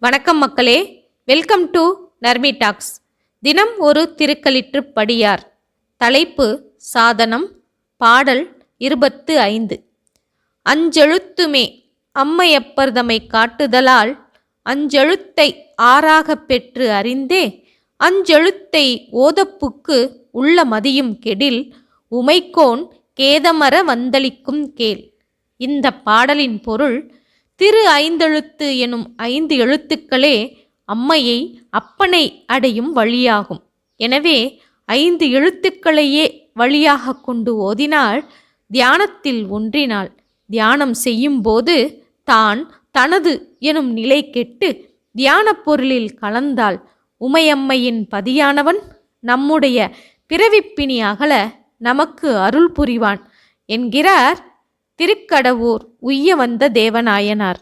வணக்கம் மக்களே, welcome to Narmi tax. தினம் ஒரு திருக்களிற்று படியார். தலைப்பு சாதனம். பாடல் 25. அஞ்செழுத்துமே அம்மையப்பர்தமை காட்டுதலால் அஞ்செழுத்தை ஆறாகப் பெற்று அறிந்தே அஞ்செழுத்தை ஓதப்புக்கு உள்ள மதியும் கெடில் உமைக்கோன் கேதமர வந்தளிக்கும் கேள். இந்த பாடலின் பொருள், திரு ஐந்தெழுத்து எனும் 5 எழுத்துக்களே அம்மையை அப்பனை அடையும் வழியாகும். எனவே 5 எழுத்துக்களையே வழியாக கொண்டு ஓதினாள், தியானத்தில் ஒன்றினாள். தியானம் செய்யும்போது தான் தனது எனும் நிலை கெட்டு தியான பொருளில் கலந்தாள். உமையம்மையின் பதியானவன் நம்முடைய பிறவிப்பிணி அகல நமக்கு அருள் புரிவான் என்கிறார் திருக்கடவூர் உய்ய வந்த தேவநாயனார்.